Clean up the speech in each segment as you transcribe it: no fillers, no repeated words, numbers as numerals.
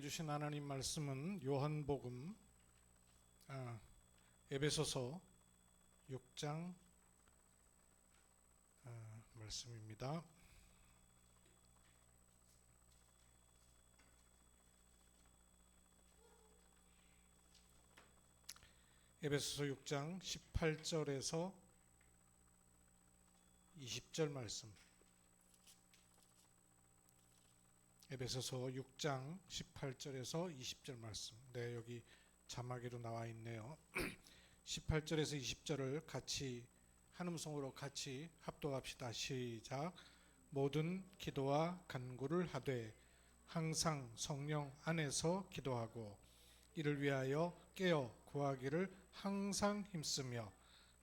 주신 하나님 말씀은 요한복음 에베소서 6장 말씀입니다. 에베소서 6장 18절에서 20절 말씀. 에베소서 6장 18절에서 20절 말씀. 네, 여기 자막에도 나와 있네요. 18절에서 20절을 같이 한음성으로 같이 합독합시다. 시작. 모든 기도와 간구를 하되 항상 성령 안에서 기도하고 이를 위하여 깨어 구하기를 항상 힘쓰며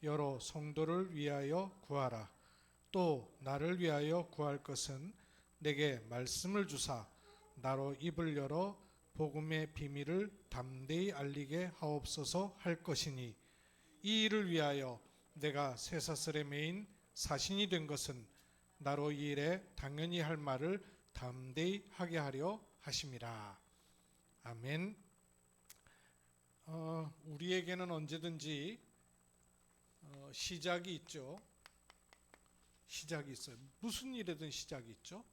여러 성도를 위하여 구하라. 또 나를 위하여 구할 것은 내게 말씀을 주사 나로 입을 열어 복음의 비밀을 담대히 알리게 하옵소서 할 것이니 이 일을 위하여 내가 쇠사슬에 매인 사신이 된 것은 나로 이 일에 당연히 할 말을 담대히 하게 하려 하심이라. 아멘. 우리에게는 언제든지 시작이 있죠. 시작이 있어요. 무슨 일에든 시작이 있죠.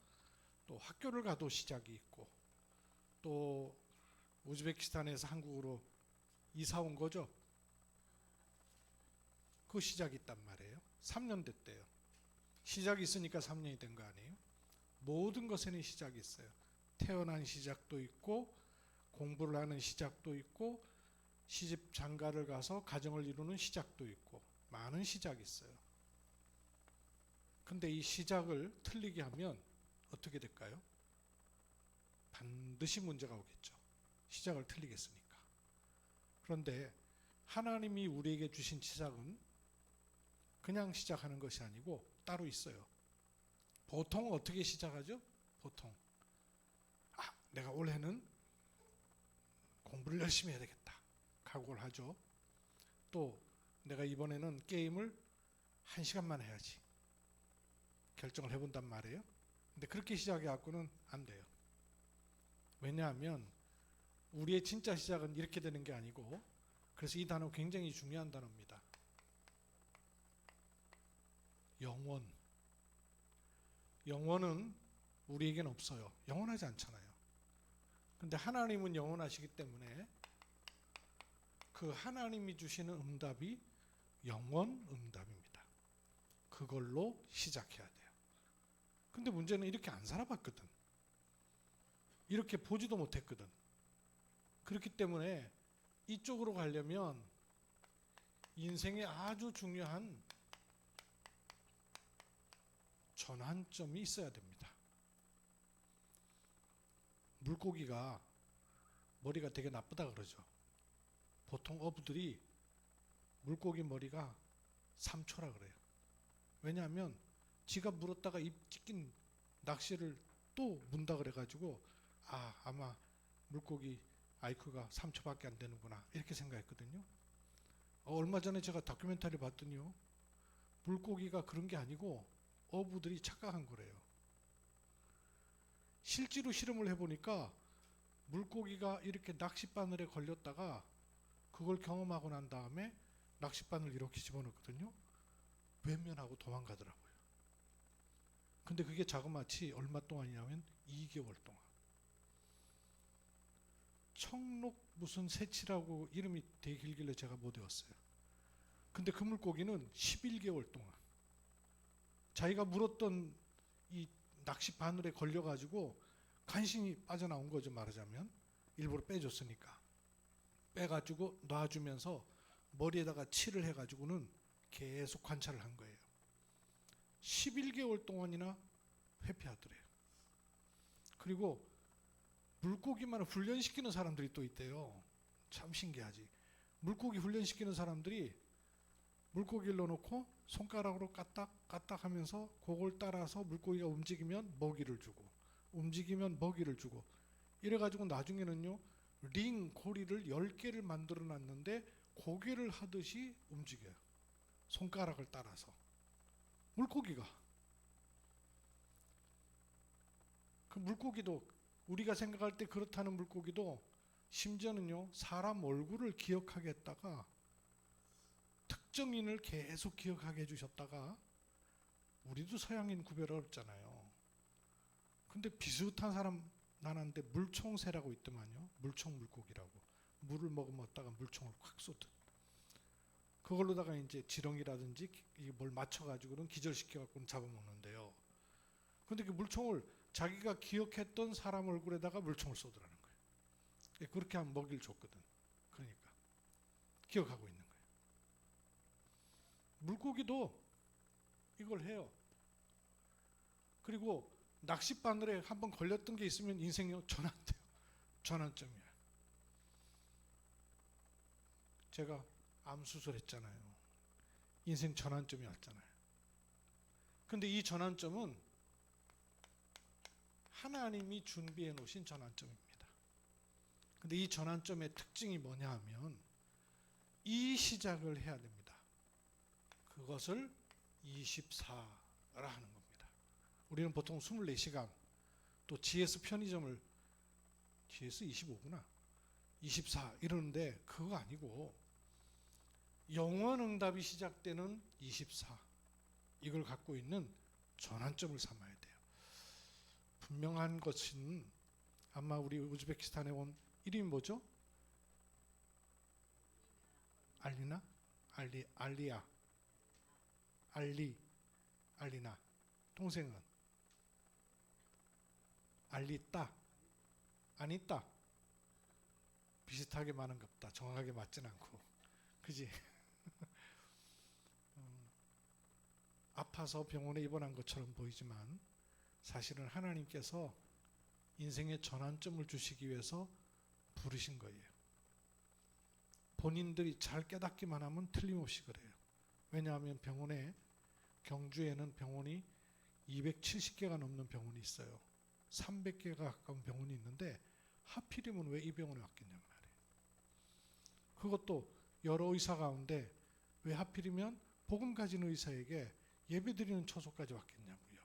또 학교를 가도 시작이 있고, 또 우즈베키스탄에서 한국으로 이사 온 거죠. 그 시작이 있단 말이에요. 3년 됐대요. 시작이 있으니까 3년이 된 거 아니에요? 모든 것에는 시작이 있어요. 태어난 시작도 있고, 공부를 하는 시작도 있고, 시집 장가를 가서 가정을 이루는 시작도 있고, 많은 시작이 있어요. 근데 이 시작을 틀리게 하면 어떻게 될까요? 반드시 문제가 오겠죠. 시작을 틀리게 했으니까. 그런데 하나님이 우리에게 주신 시작은 그냥 시작하는 것이 아니고 따로 있어요. 보통 어떻게 시작하죠? 보통 내가 올해는 공부를 열심히 해야 되겠다 각오를 하죠. 또 내가 이번에는 게임을 1시간만 해야지 결정을 해본단 말이에요. 근데 그렇게 시작해갖고는 안 돼요. 왜냐하면 우리의 진짜 시작은 이렇게 되는 게 아니고, 그래서 이 단어 굉장히 중요한 단어입니다. 영원. 영원은 우리에겐 없어요. 영원하지 않잖아요. 근데 하나님은 영원하시기 때문에 그 하나님이 주시는 응답이 영원 응답입니다. 그걸로 시작해야 돼요. 근데 문제는 이렇게 안 살아봤거든. 이렇게 보지도 못했거든. 그렇기 때문에 이쪽으로 가려면 인생에 아주 중요한 전환점이 있어야 됩니다. 물고기가 머리가 되게 나쁘다 그러죠. 보통 어부들이 물고기 머리가 3초라 그래요. 왜냐하면 지가 물었다가 입 찢긴 낚시를 또 문다 그래가지고 아마 물고기 IQ가 3초밖에 안 되는구나 이렇게 생각했거든요. 얼마 전에 제가 다큐멘터리 봤더니요, 물고기가 그런 게 아니고 어부들이 착각한 거래요. 실제로 실험을 해보니까 물고기가 이렇게 낚싯바늘에 걸렸다가 그걸 경험하고 난 다음에 낚싯바늘 이렇게 집어넣거든요. 외면하고 도망가더라고요. 근데 그게 자그마치 얼마 동안이냐면 2개월 동안. 청록 무슨 새치라고 이름이 되게 길길래 제가 못 외웠어요. 근데 그 물고기는 11개월 동안 자기가 물었던 이 낚시 바늘에 걸려가지고 간신히 빠져나온 거죠. 말하자면 일부러 빼줬으니까 빼가지고 놔주면서 머리에다가 칠을 해가지고는 계속 관찰을 한 거예요. 11개월 동안이나 회피하더래요. 그리고 물고기만 훈련시키는 사람들이 또 있대요. 참 신기하지. 물고기 훈련시키는 사람들이 물고기를 넣어놓고 손가락으로 까딱까딱 하면서 그걸 따라서 물고기가 움직이면 먹이를 주고, 움직이면 먹이를 주고, 이래가지고 나중에는요 링 고리를 10개를 만들어 놨는데 고개를 하듯이 움직여요. 손가락을 따라서. 물고기가. 그 물고기도 우리가 생각할 때 그렇다는 물고기도 심지어는요, 사람 얼굴을 기억하게 했다가 특정인을 계속 기억하게 해주셨다가, 우리도 서양인 구별 어렵잖아요. 근데 비슷한 사람 나는데 물총새라고 있더만요. 물총 물고기라고. 물을 먹었다가 물총을 콱 쏘듯. 그걸로다가 이제 지렁이라든지 뭘 맞춰가지고는 기절시켜갖고는 잡아먹는데요. 근데 그 물총을 자기가 기억했던 사람 얼굴에다가 물총을 쏘더라는 거예요. 그렇게 하면 먹이를 줬거든. 그러니까 기억하고 있는 거예요. 물고기도 이걸 해요. 그리고 낚싯바늘에 한번 걸렸던 게 있으면 인생이 전환돼요. 전환점이야. 제가 암 수술했잖아요. 인생 전환점이 왔잖아요. 근데 이 전환점은 하나님이 준비해 놓으신 전환점입니다. 근데 이 전환점의 특징이 뭐냐 하면 이 시작을 해야 됩니다. 그것을 24라 하는 겁니다. 우리는 보통 24시간, 또 GS 편의점을 GS 25구나 24 이러는데 그거 아니고 영원응답이 시작되는 24, 이걸 갖고 있는 전환점을 삼아야 돼요. 분명한 것은 아마 우리 우즈베키스탄에 온 이름이 뭐죠? 알리나? 알리야, 알리나. 동생은 알리따, 아니따. 비슷하게 많은 것 없다. 정확하게 맞진 않고, 그지? 아파서 병원에 입원한 것처럼 보이지만 사실은 하나님께서 인생의 전환점을 주시기 위해서 부르신 거예요. 본인들이 잘 깨닫기만 하면 틀림없이 그래요. 왜냐하면 경주에는 병원이 270개가 넘는 병원이 있어요. 300개가 가까운 병원이 있는데 하필이면 왜 이 병원에 왔겠냔 말이에요. 그것도 여러 의사 가운데 왜 하필이면 복음 가진 의사에게 예배드리는 처소까지 왔겠냐고요.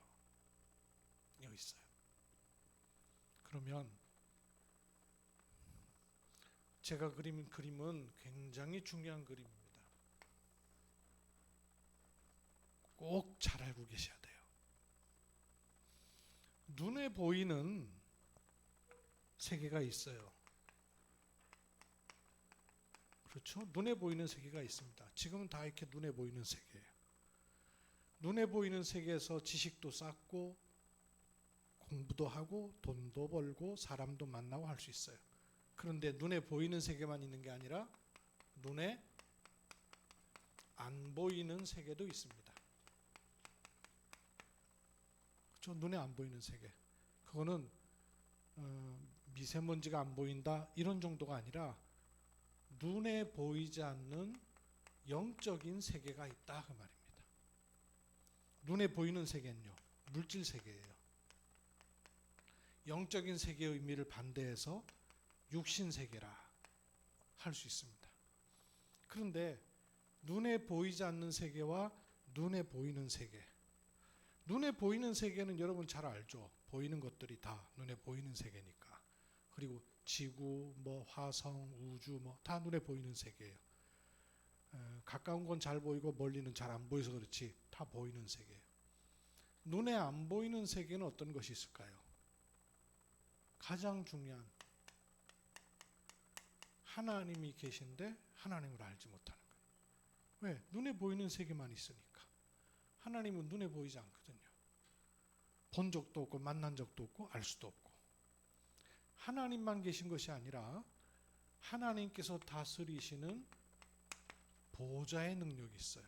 여기 있어요. 그러면 제가 그리는 그림은 굉장히 중요한 그림입니다. 꼭 잘 알고 계셔야 돼요. 눈에 보이는 세계가 있어요. 그렇죠? 눈에 보이는 세계가 있습니다. 지금은 다 이렇게 눈에 보이는 세계예요. 눈에 보이는 세계에서 지식도 쌓고 공부도 하고 돈도 벌고 사람도 만나고 할 수 있어요. 그런데 눈에 보이는 세계만 있는 게 아니라 눈에 안 보이는 세계도 있습니다. 그렇죠? 눈에 안 보이는 세계. 그거는 미세먼지가 안 보인다 이런 정도가 아니라 눈에 보이지 않는 영적인 세계가 있다 그 말입니다. 눈에 보이는 세계는요, 물질 세계예요. 영적인 세계의 의미를 반대해서 육신 세계라 할 수 있습니다. 그런데 눈에 보이지 않는 세계와 눈에 보이는 세계. 눈에 보이는 세계는 여러분 잘 알죠. 보이는 것들이 다 눈에 보이는 세계니까. 그리고 지구, 화성, 우주 다 눈에 보이는 세계예요. 가까운 건 잘 보이고 멀리는 잘 안 보여서 그렇지 다 보이는 세계예요. 눈에 안 보이는 세계는 어떤 것이 있을까요? 가장 중요한 하나님이 계신데 하나님을 알지 못하는 거예요. 왜? 눈에 보이는 세계만 있으니까. 하나님은 눈에 보이지 않거든요. 본 적도 없고 만난 적도 없고 알 수도 없고. 하나님만 계신 것이 아니라 하나님께서 다스리시는 보호자의 능력이 있어요.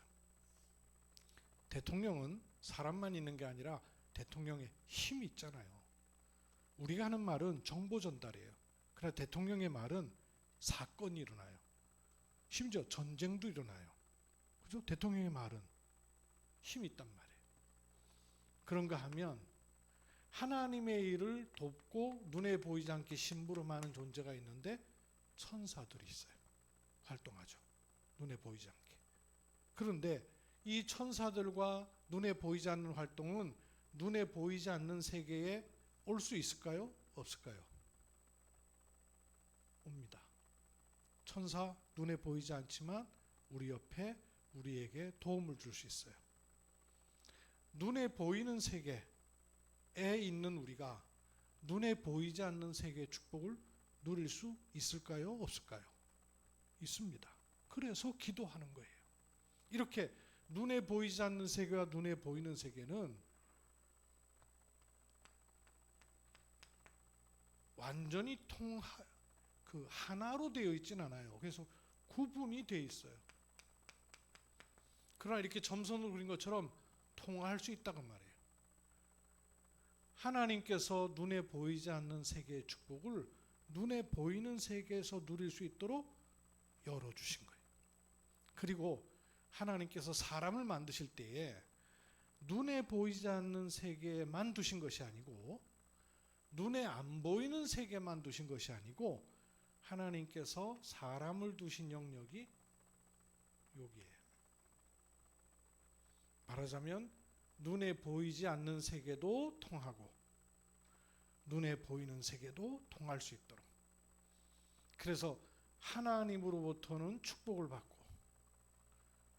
대통령은 사람만 있는 게 아니라 대통령의 힘이 있잖아요. 우리가 하는 말은 정보 전달이에요. 그러나 대통령의 말은 사건이 일어나요. 심지어 전쟁도 일어나요. 그죠? 대통령의 말은 힘이 있단 말이에요. 그런가 하면 하나님의 일을 돕고 눈에 보이지 않게 심부름하는 존재가 있는데 천사들이 있어요. 활동하죠. 눈에 보이지 않게. 그런데 이 천사들과 눈에 보이지 않는 활동은 눈에 보이지 않는 세계에 올 수 있을까요? 없을까요? 옵니다. 천사 눈에 보이지 않지만 우리 옆에 우리에게 도움을 줄 수 있어요. 눈에 보이는 세계에 있는 우리가 눈에 보이지 않는 세계의 축복을 누릴 수 있을까요? 없을까요? 있습니다. 그래서 기도하는 거예요. 이렇게 눈에 보이지 않는 세계와 눈에 보이는 세계는 완전히 하나로 되어 있진 않아요. 그래서 구분이 되어 있어요. 그러나 이렇게 점선을 그린 것처럼 통할 수 있다고 말해요. 하나님께서 눈에 보이지 않는 세계의 축복을 눈에 보이는 세계에서 누릴 수 있도록 열어주신 거예요. 그리고 하나님께서 사람을 만드실 때에 눈에 보이지 않는 세계에만 두신 것이 아니고 눈에 안 보이는 세계만 두신 것이 아니고 하나님께서 사람을 두신 영역이 여기에요. 말하자면 눈에 보이지 않는 세계도 통하고 눈에 보이는 세계도 통할 수 있도록, 그래서 하나님으로부터는 축복을 받고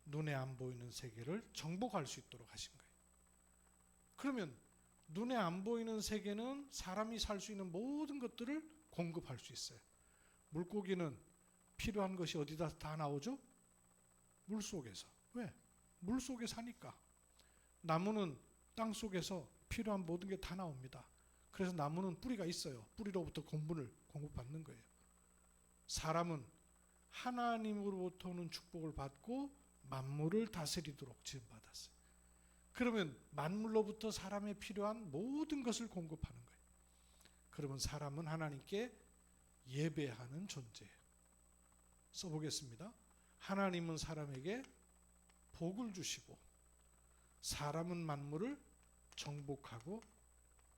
눈에 안 보이는 세계를 정복할 수 있도록 하신 거예요. 그러면 눈에 안 보이는 세계는 사람이 살 수 있는 모든 것들을 공급할 수 있어요. 물고기는 필요한 것이 어디다 다 나오죠? 물속에서. 왜? 물속에 사니까. 나무는 땅속에서 필요한 모든 게 다 나옵니다. 그래서 나무는 뿌리가 있어요. 뿌리로부터 공분을 공급받는 거예요. 사람은 하나님으로부터는 축복을 받고 만물을 다스리도록 지음받았어요. 그러면 만물로부터 사람에 필요한 모든 것을 공급하는 거예요. 그러면 사람은 하나님께 예배하는 존재예요. 써보겠습니다. 하나님은 사람에게 복을 주시고 사람은 만물을 정복하고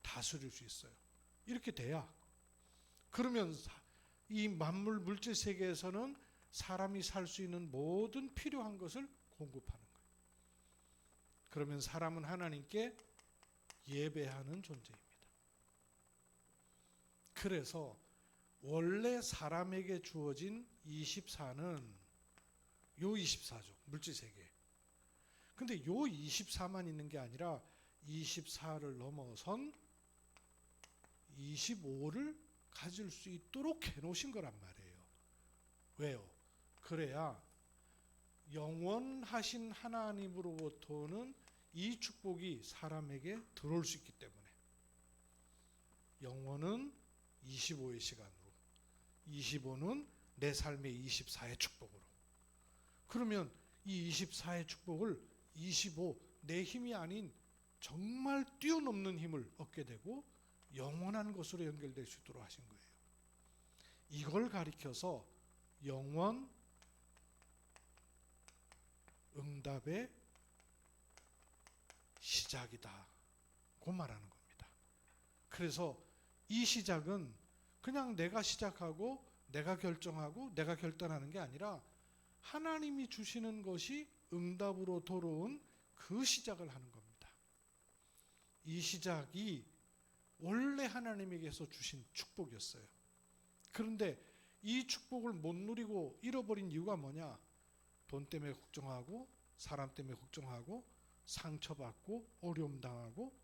다스릴 수 있어요. 이렇게 돼야, 그러면 이 만물 물질 세계에서는 사람이 살 수 있는 모든 필요한 것을 공급하는 거예요. 그러면 사람은 하나님께 예배하는 존재입니다. 그래서 원래 사람에게 주어진 24는 요 24죠. 물질 세계. 근데 요 24만 있는 게 아니라 24를 넘어선 25를 가질 수 있도록 해놓으신 거란 말이에요. 왜요? 그래야 영원하신 하나님으로부터는 이 축복이 사람에게 들어올 수 있기 때문에 영원은 25의 시간으로, 25는 내 삶의 24의 축복으로. 그러면 이 24의 축복을 25, 내 힘이 아닌 정말 뛰어넘는 힘을 얻게 되고 영원한 것으로 연결될 수 있도록 하신 거예요. 이걸 가리켜서 영원 응답의 시작이다 고 말하는 겁니다. 그래서 이 시작은 그냥 내가 시작하고 내가 결정하고 내가 결단하는 게 아니라 하나님이 주시는 것이 응답으로 돌아온 그 시작을 하는 겁니다. 이 시작이 원래 하나님에게서 주신 축복이었어요. 그런데 이 축복을 못 누리고 잃어버린 이유가 뭐냐? 돈 때문에 걱정하고 사람 때문에 걱정하고 상처받고 어려움 당하고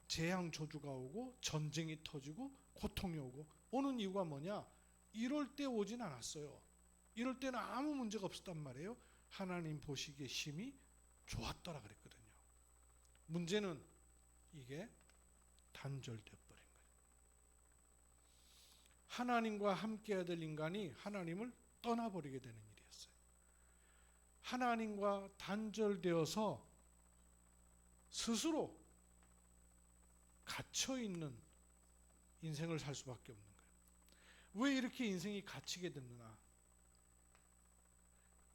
재앙 저주가 오고 전쟁이 터지고 고통이 오고 오는 이유가 뭐냐? 이럴 때 오진 않았어요. 이럴 때는 아무 문제가 없었단 말이에요. 하나님 보시기에 힘이 좋았더라 그랬거든요. 문제는 이게 단절되어 버린 거예요. 하나님과 함께해야 될 인간이 하나님을 떠나버리게 되는 일이었어요. 하나님과 단절되어서 스스로 갇혀있는 인생을 살 수밖에 없는 거예요. 왜 이렇게 인생이 갇히게 됐느냐?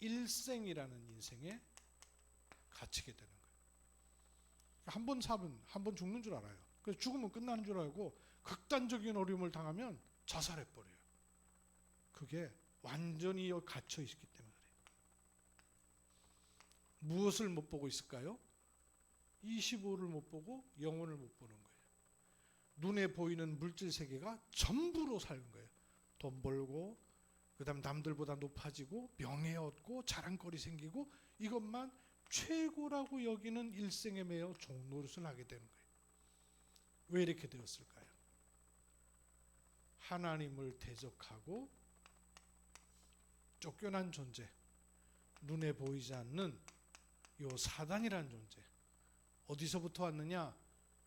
일생이라는 인생에 갇히게 되는 거예요. 한 번 살면 한 번 죽는 줄 알아요. 그래서 죽으면 끝나는 줄 알고 극단적인 어려움을 당하면 자살해버려요. 그게 완전히 갇혀 있기 때문에 그래요. 무엇을 못 보고 있을까요? 25를 못 보고 영혼을 못 보는 거예요. 눈에 보이는 물질 세계가 전부로 살는 거예요. 돈 벌고, 그 다음 남들보다 높아지고, 명예 얻고, 자랑거리 생기고, 이것만 최고라고 여기는 일생에 매여 종노릇을 하게 되는 거예요. 왜 이렇게 되었을까요? 하나님을 대적하고 쫓겨난 존재, 눈에 보이지 않는 요 사단이라는 존재, 어디서부터 왔느냐?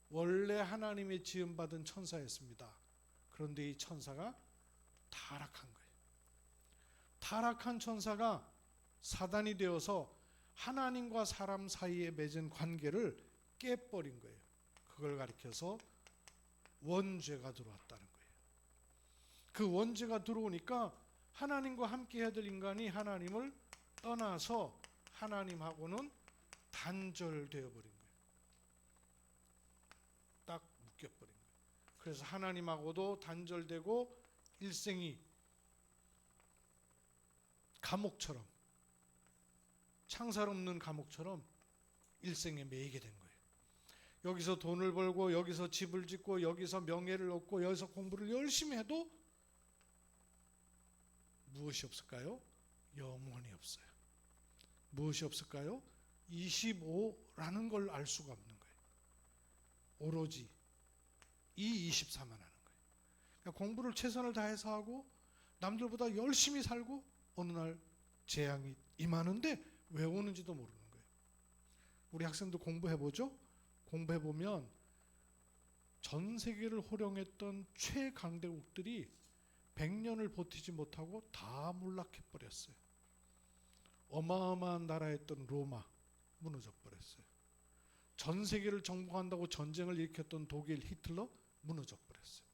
원래 하나님의 지음받은 천사였습니다. 그런데 이 천사가 타락한 거예요. 타락한 천사가 사단이 되어서 하나님과 사람 사이에 맺은 관계를 깨버린 거예요. 그걸 가리켜서 원죄가 들어왔다는 거예요. 그 원죄가 들어오니까 하나님과 함께 해야 될 인간이 하나님을 떠나서 하나님하고는 단절되어 버린 거예요. 딱 묶여버린 거예요. 그래서 하나님하고도 단절되고 일생이 감옥처럼, 창살 없는 감옥처럼 일생에 매이게 된 거예요. 여기서 돈을 벌고, 여기서 집을 짓고, 여기서 명예를 얻고, 여기서 공부를 열심히 해도 무엇이 없을까요? 영원히 없어요. 무엇이 없을까요? 25라는 걸 알 수가 없는 거예요. 오로지 이 24만 하는 거예요. 그러니까 공부를 최선을 다해서 하고 남들보다 열심히 살고 어느 날 재앙이 임하는데 왜 오는지도 모르는 거예요. 우리 학생도 공부해보죠? 공부해보면 전 세계를 호령했던 최강대국들이 100년을 버티지 못하고 다 몰락해버렸어요. 어마어마한 나라였던 로마 무너져 버렸어요. 전 세계를 정복한다고 전쟁을 일으켰던 독일 히틀러 무너져 버렸어요.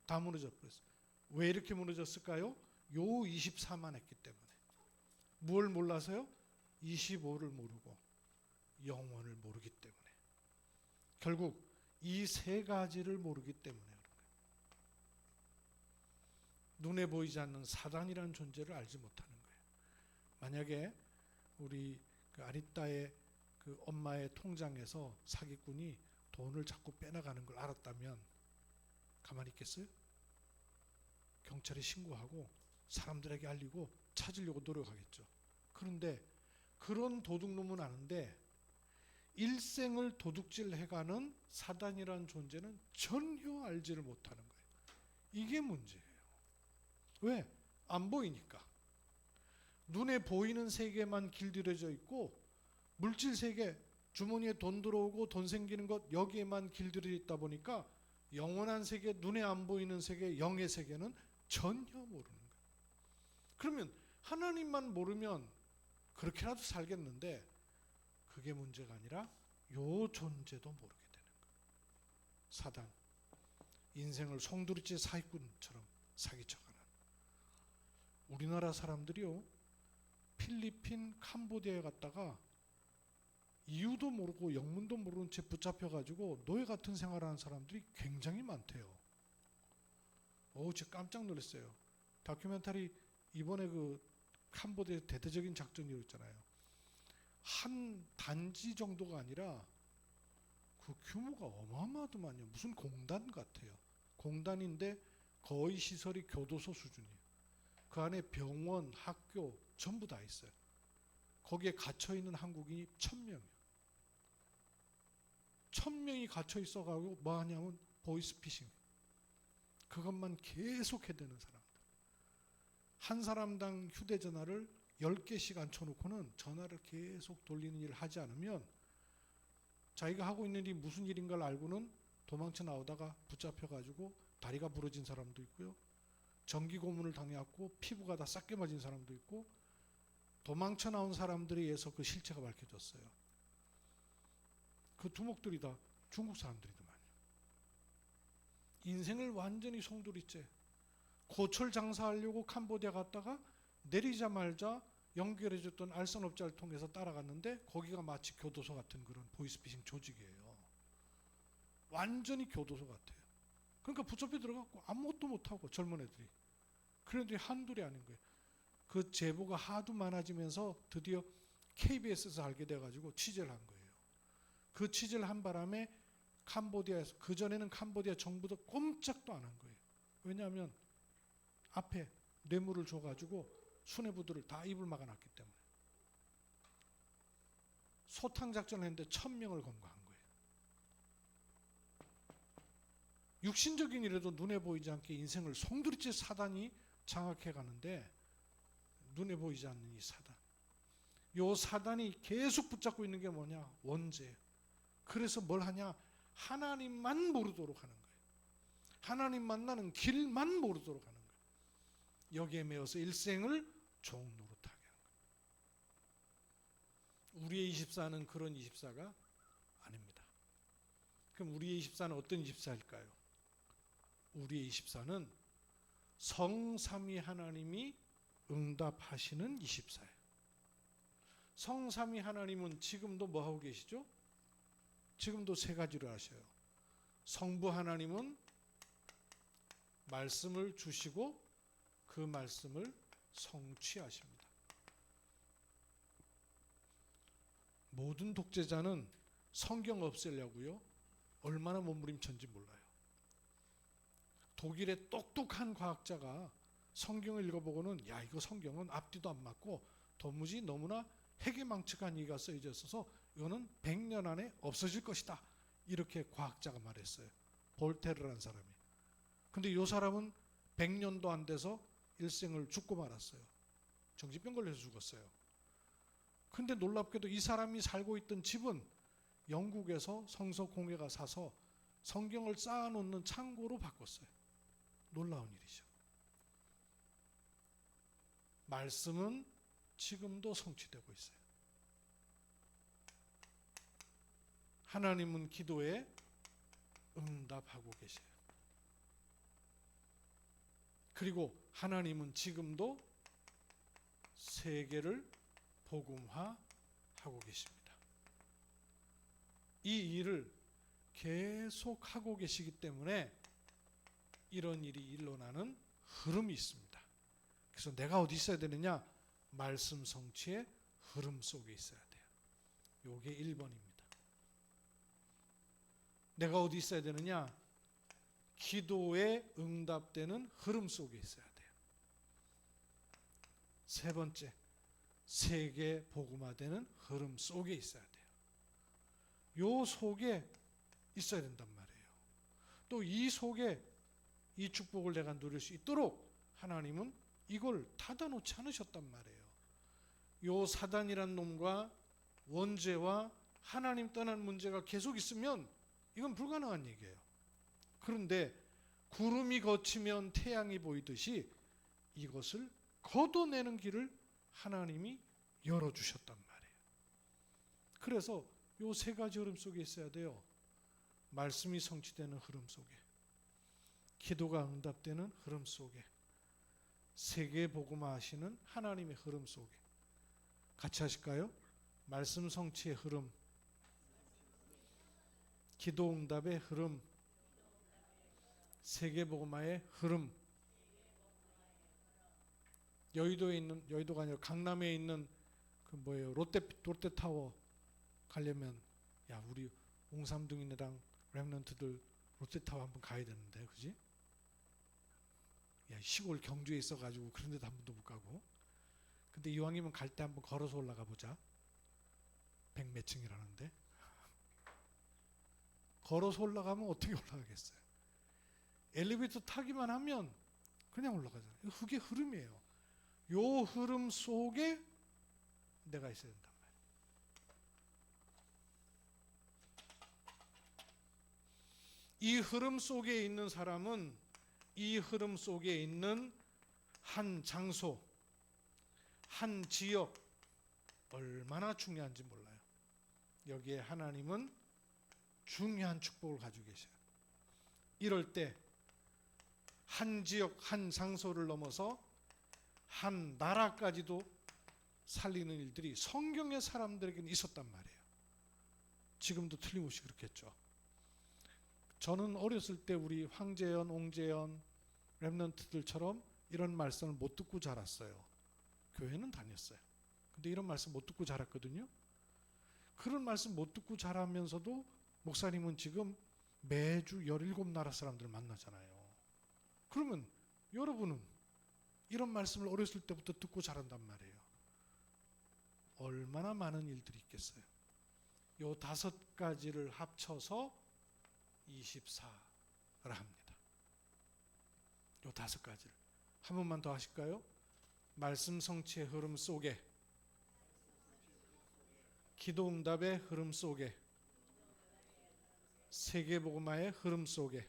다 무너져 버렸어요. 왜 이렇게 무너졌을까요? 요 24만 했기 때문에. 뭘 몰라서요? 25를 모르고 영원을 모르기 때문에. 결국 이 세 가지를 모르기 때문에 그런 거예요. 눈에 보이지 않는 사단이라는 존재를 알지 못하는 거예요. 만약에 우리 그 아리따의 그 엄마의 통장에서 사기꾼이 돈을 자꾸 빼나가는 걸 알았다면 가만히 있겠어요? 경찰에 신고하고 사람들에게 알리고 찾으려고 노력하겠죠. 그런데 그런 도둑놈은 아는데 일생을 도둑질 해가는 사단이라는 존재는 전혀 알지를 못하는 거예요. 이게 문제예요. 왜? 안 보이니까. 눈에 보이는 세계만 길들여져 있고 물질 세계, 주머니에 돈 들어오고 돈 생기는 것 여기에만 길들여져 있다 보니까 영원한 세계, 눈에 안 보이는 세계, 영의 세계는 전혀 모르는 거예요. 그러면 하나님만 모르면 그렇게라도 살겠는데 그게 문제가 아니라 요 존재도 모르게 되는 거예요. 사단, 인생을 송두리째 사기꾼처럼 사기쳐가는. 우리나라 사람들이요, 필리핀, 캄보디아에 갔다가 이유도 모르고 영문도 모르는 채 붙잡혀가지고 노예 같은 생활하는 사람들이 굉장히 많대요. 제가 깜짝 놀랐어요. 다큐멘터리 이번에 그 캄보디아 대대적인 작전이 있잖아요. 한 단지 정도가 아니라 그 규모가 어마어마하더만요. 무슨 공단 같아요. 공단인데 거의 시설이 교도소 수준이에요. 그 안에 병원, 학교 전부 다 있어요. 거기에 갇혀있는 한국인이 1000명이에요. 1000명이 갇혀 있어가지고 뭐 하냐면 보이스피싱. 그것만 계속 해대는 사람들. 한 사람당 휴대전화를 10개씩 앉혀놓고는 전화를 계속 돌리는 일을 하지 않으면 자기가 하고 있는 일이 무슨 일인가를 알고는 도망쳐 나오다가 붙잡혀가지고 다리가 부러진 사람도 있고요. 전기 고문을 당해갖고 피부가 다 싹게 맞은 사람도 있고 도망쳐 나온 사람들에 의해서 그 실체가 밝혀졌어요. 그 두목들이 다 중국 사람들이더만요. 인생을 완전히 송두리째 고철 장사하려고 캄보디아 갔다가 내리자마자 연결해줬던 알선업자를 통해서 따라갔는데 거기가 마치 교도소 같은 그런 보이스피싱 조직이에요. 완전히 교도소 같아요. 그러니까 붙잡혀 들어갔고 아무것도 못하고 젊은 애들이. 그런 애들이 한둘이 아닌 거예요. 그 제보가 하도 많아지면서 드디어 KBS에서 알게 돼가지고 취재를 한 거예요. 그 취재를 한 바람에 캄보디아에서, 그전에는 캄보디아 정부도 꼼짝도 안 한 거예요. 왜냐하면 앞에 뇌물을 줘가지고 수뇌부들을 다 입을 막아놨기 때문에. 소탕 작전을 했는데 1000명을 검거한 거예요. 육신적인 일에도 눈에 보이지 않게 인생을 송두리째 사단이 장악해 가는데, 눈에 보이지 않는 이 사단, 요 사단이 계속 붙잡고 있는 게 뭐냐? 원죄예요. 그래서 뭘 하냐? 하나님만 모르도록 하는 거예요. 하나님 만나는 길만 모르도록 하는 거예요. 여기에 매여서 일생을 종 노릇하게 하는 거예요. 우리의 24는 그런 24가 아닙니다. 그럼 우리의 24는 어떤 24일까요? 우리의 24는 성삼위 하나님이 응답하시는 24예요. 성삼위 하나님은 지금도 뭐 하고 계시죠? 지금도 세 가지를 하셔요. 성부 하나님은 말씀을 주시고 그 말씀을 성취하십니다. 모든 독재자는 성경 없애려고요, 얼마나 몸부림쳤는지 몰라요. 독일의 똑똑한 과학자가 성경을 읽어보고는, 야, 이거 성경은 앞뒤도 안 맞고 도무지 너무나 해괴망측한 얘기가 써져 있어서 이거는 100년 안에 없어질 것이다, 이렇게 과학자가 말했어요. 볼테르라는 사람이. 근데 이 사람은 100년도 안 돼서 일생을 죽고 말았어요. 정신병 걸려서 죽었어요. 근데 놀랍게도 이 사람이 살고 있던 집은 영국에서 성서공회가 사서 성경을 쌓아놓는 창고로 바꿨어요. 놀라운 일이죠. 말씀은 지금도 성취되고 있어요. 하나님은 기도에 응답하고 계세요. 그리고 하나님은 지금도 세계를 복음화하고 계십니다. 이 일을 계속 하고 계시기 때문에 이런 일이 일어나는 흐름이 있습니다. 그래서 내가 어디 있어야 되느냐? 말씀 성취의 흐름 속에 있어야 돼요. 요게 1번입니다. 내가 어디 있어야 되느냐? 기도에 응답되는 흐름 속에 있어야 돼요. 세 번째, 세계 복음화되는 흐름 속에 있어야 돼요. 요 속에 있어야 된단 말이에요. 또 이 속에 이 축복을 내가 누릴 수 있도록 하나님은 이걸 닫아놓지 않으셨단 말이에요. 요 사단이란 놈과 원죄와 하나님 떠난 문제가 계속 있으면 이건 불가능한 얘기예요. 그런데 구름이 걷히면 태양이 보이듯이 이것을 걷어내는 길을 하나님이 열어주셨단 말이에요. 그래서 요 세 가지 흐름 속에 있어야 돼요. 말씀이 성취되는 흐름 속에, 기도가 응답되는 흐름 속에, 세계 복음화 하시는 하나님의 흐름 속에. 같이 하실까요? 말씀 성취의 흐름, 기도 응답의 흐름, 세계 복음화의 흐름. 여의도에 있는, 여의도가 아니라 강남에 있는 그 뭐예요, 롯데타워 가려면, 야, 우리 옹삼둥이네랑 랩런트들 롯데타워 한번 가야 되는데, 그지? 야, 시골 경주에 있어가지고 그런 데도 한 번도 못 가고. 근데 이왕이면 갈 때 한번 걸어서 올라가 보자. 100몇 층이라는데. 걸어서 올라가면 어떻게 올라가겠어요? 엘리베이터 타기만 하면 그냥 올라가잖아요. 그게 흐름이에요. 요 흐름 속에 내가 있어야 된단 말이에요. 이 흐름 속에 있는 사람은 이 흐름 속에 있는 한 장소, 한 지역, 얼마나 중요한지 몰라요. 여기에 하나님은 중요한 축복을 가지고 계셔요. 이럴 때 한 지역, 한 장소를 넘어서 한 나라까지도 살리는 일들이 성경의 사람들에게는 있었단 말이에요. 지금도 틀림없이 그렇겠죠. 저는 어렸을 때 우리 황재현, 옹재현, 랩런트들처럼 이런 말씀을 못 듣고 자랐어요. 교회는 다녔어요. 근데 이런 말씀 못 듣고 자랐거든요. 그런 말씀 못 듣고 자라면서도 목사님은 지금 매주 17나라 사람들을 만나잖아요. 그러면 여러분은 이런 말씀을 어렸을 때부터 듣고 자란단 말이에요. 얼마나 많은 일들이 있겠어요. 요 5가지를 합쳐서 24라 합니다. 요 5가지를 한 번만 더 하실까요? 말씀 성취의 흐름 속에, 기도 응답의 흐름 속에, 세계복음화의 흐름 속에,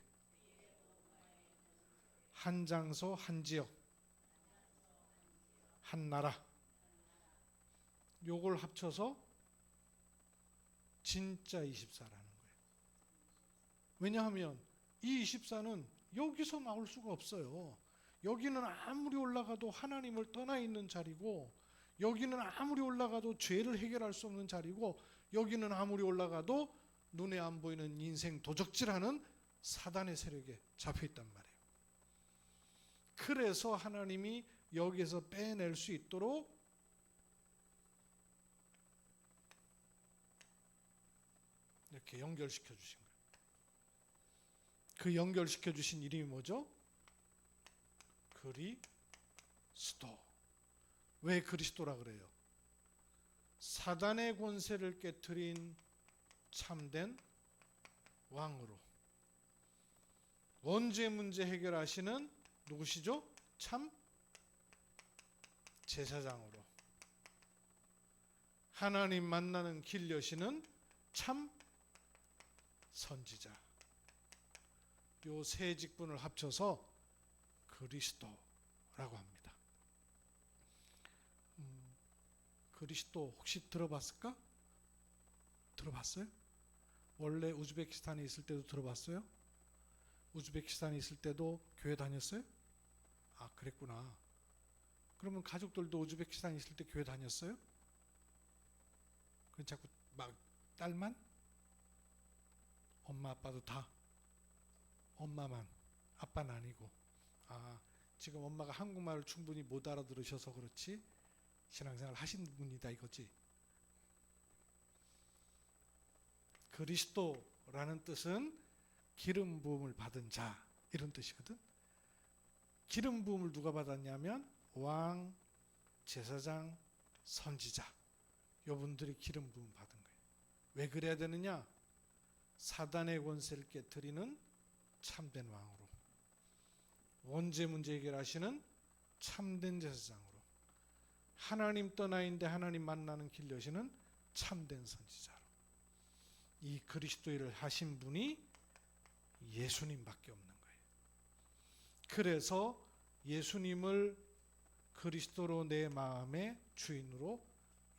한 장소 한 지역 한 나라, 요걸 합쳐서 진짜 24라는 거예요. 왜냐하면 이 24는 여기서 나올 수가 없어요. 여기는 아무리 올라가도 하나님을 떠나 있는 자리고, 여기는 아무리 올라가도 죄를 해결할 수 없는 자리고, 여기는 아무리 올라가도 눈에 안 보이는 인생 도적질하는 사단의 세력에 잡혀 있단 말이에요. 그래서 하나님이 여기에서 빼낼 수 있도록 이렇게 연결시켜 주신 거예요. 그 연결시켜 주신 이름이 뭐죠? 그리스도. 왜 그리스도라 그래요? 사단의 권세를 깨트린 참된 왕으로, 원죄 문제 해결하시는 누구시죠? 참 제사장으로, 하나님 만나는 길 여시는 참 선지자. 요 세 직분을 합쳐서 그리스도라고 합니다. 그리스도 혹시 들어봤을까? 들어봤어요? 원래 우즈베키스탄에 있을 때도 들어봤어요? 우즈베키스탄에 있을 때도 교회 다녔어요? 아, 그랬구나. 그러면 가족들도 우즈베키스탄에 있을 때 교회 다녔어요? 그럼 자꾸 막 딸만? 엄마 아빠도 다? 엄마만, 아빠는 아니고. 아, 지금 엄마가 한국말을 충분히 못 알아들으셔서 그렇지 신앙생활 하신 분이다 이거지. 그리스도라는 뜻은 기름 부음을 받은 자, 이런 뜻이거든. 기름 부음을 누가 받았냐면 왕, 제사장, 선지자, 요분들이 기름 부음 받은 거예요. 왜 그래야 되느냐? 사단의 권세를 깨트리는 참된 왕으로, 원죄 문제 해결하시는 참된 제사장으로, 하나님 떠나 있는데 하나님 만나는 길 여시는 참된 선지자로, 이 그리스도를 하신 분이 예수님밖에 없는 거예요. 그래서 예수님을 그리스도로 내 마음의 주인으로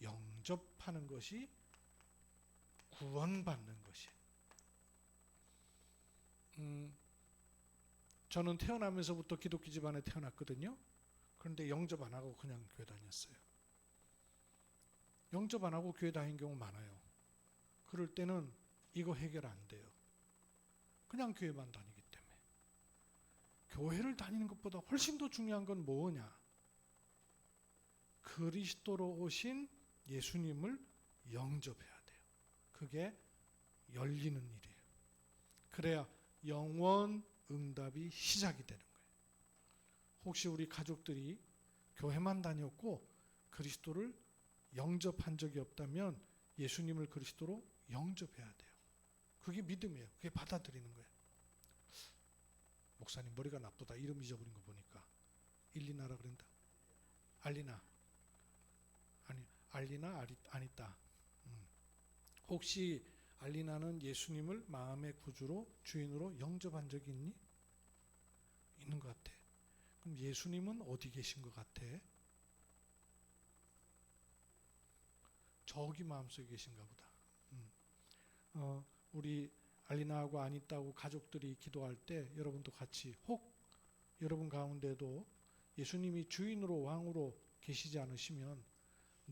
영접하는 것이 구원받는 것이에요. 저는 태어나면서부터 기독교 집안에 태어났거든요. 그런데 영접 안 하고 그냥 교회 다녔어요. 영접 안 하고 교회 다닌 경우 많아요. 그럴 때는 이거 해결 안 돼요. 그냥 교회만 다니기 때문에. 교회를 다니는 것보다 훨씬 더 중요한 건 뭐냐? 그리스도로 오신 예수님을 영접해야 돼요. 그게 열리는 일이에요. 그래야 영원 응답이 시작이 되는 거예요. 혹시 우리 가족들이 교회만 다녔고 그리스도를 영접한 적이 없다면 예수님을 그리스도로 영접해야 돼요. 그게 믿음이에요. 그게 받아들이는 거예요. 목사님 머리가 나쁘다. 이름 잊어버린 거 보니까. 일리나라 그런다. 알리나. 아니, 알리나 아니따. 혹시 알리나는 예수님을 마음의 구주로, 주인으로 영접한 적이 있니? 있는 것 같아. 그럼 예수님은 어디 계신 것 같아? 저기 마음속에 계신가 보다. 우리 알리나하고 아니따하고 가족들이 기도할 때 여러분도 같이, 혹 여러분 가운데도 예수님이 주인으로 왕으로 계시지 않으시면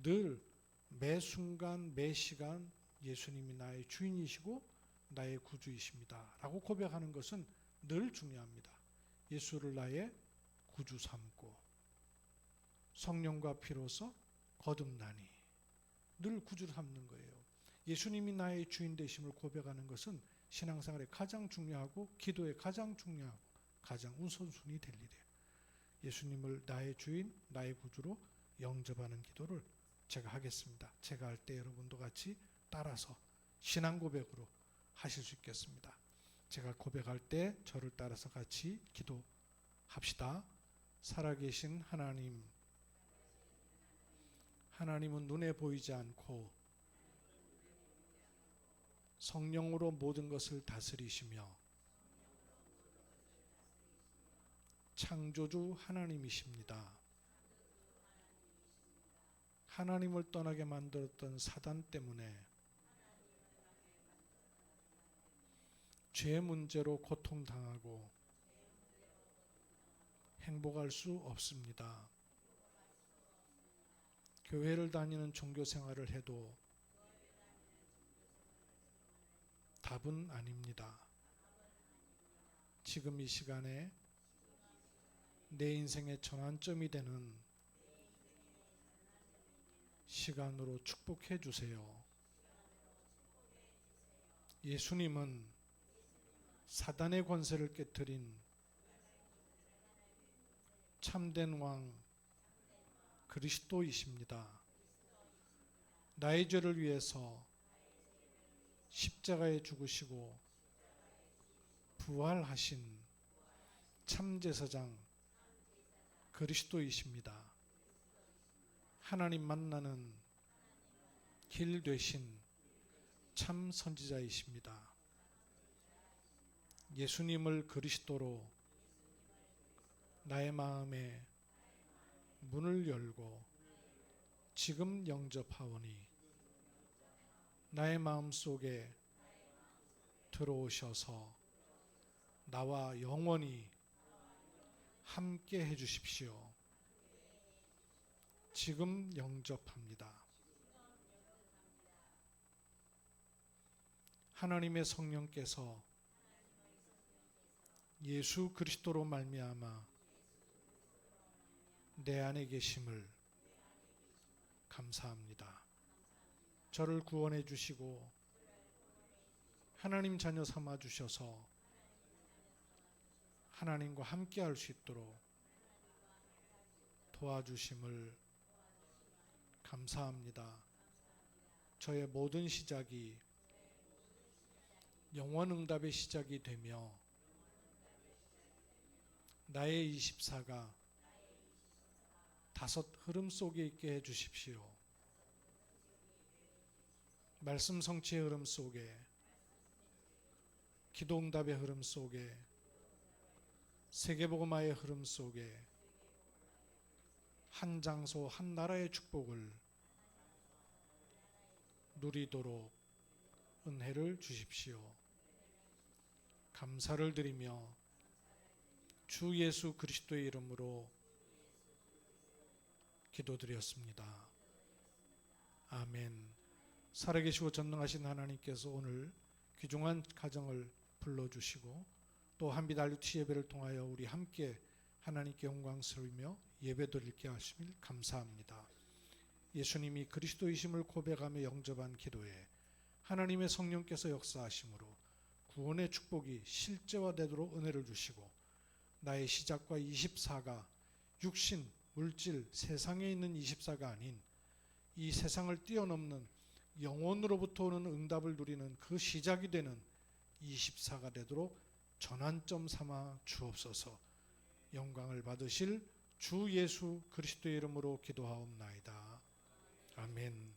늘 매 순간 매 시간 예수님이 나의 주인이시고 나의 구주이십니다 라고 고백하는 것은 늘 중요합니다. 예수를 나의 구주 삼고 성령과 피로서 거듭나니 늘 구주를 삼는 거예요. 예수님이 나의 주인 되심을 고백하는 것은 신앙생활에 가장 중요하고 기도에 가장 중요하고 가장 우선순위 될 일이에요. 예수님을 나의 주인, 나의 구주로 영접하는 기도를 제가 하겠습니다. 제가 할 때 여러분도 같이 따라서 신앙 고백으로 하실 수 있겠습니다. 제가 고백할 때 저를 따라서 같이 기도합시다. 살아계신 하나님, 하나님은 눈에 보이지 않고 성령으로 모든 것을 다스리시며 창조주 하나님이십니다. 하나님을 떠나게 만들었던 사단 때문에 죄 문제로 고통당하고 행복할 수 없습니다. 교회를 다니는 종교 생활을 해도 답은 아닙니다. 지금 이 시간에 내 인생의 전환점이 되는 시간으로 축복해 주세요. 예수님은 사단의 권세를 깨뜨린 참된 왕 그리스도이십니다. 나의 죄를 위해서 십자가에 죽으시고 부활하신 참제사장 그리스도이십니다. 하나님 만나는 길 되신 참 선지자이십니다. 예수님을 그리스도로 나의 마음에 문을 열고 지금 영접하오니 나의 마음 속에 들어오셔서 나와 영원히 함께 해주십시오. 지금 영접합니다. 하나님의 성령께서 예수 그리스도로 말미암아 내 안에 계심을 감사합니다. 저를 구원해 주시고 하나님 자녀 삼아 주셔서 하나님과 함께 할 수 있도록 도와주심을 감사합니다. 저의 모든 시작이 영원 응답의 시작이 되며 나의 24가 다섯 흐름 속에 있게 해주십시오. 말씀 성취의 흐름 속에, 기도 응답의 흐름 속에, 세계복음화의 흐름 속에 한 장소 한 나라의 축복을 누리도록 은혜를 주십시오. 감사를 드리며 주 예수 그리스도의 이름으로 기도드렸습니다. 아멘. 살아계시고 전능하신 하나님께서 오늘 귀중한 가정을 불러주시고 또 한빛알루티 예배를 통하여 우리 함께 하나님께 영광스러우며 예배드리게 하심을 감사합니다. 예수님이 그리스도이심을 고백하며 영접한 기도에 하나님의 성령께서 역사하심으로 구원의 축복이 실제화되도록 은혜를 주시고 나의 시작과 24가 육신, 물질, 세상에 있는 24가 아닌 이 세상을 뛰어넘는 영혼으로부터 오는 응답을 누리는 그 시작이 되는 24가 되도록 전환점 삼아 주옵소서. 영광을 받으실 주 예수 그리스도의 이름으로 기도하옵나이다. 아멘.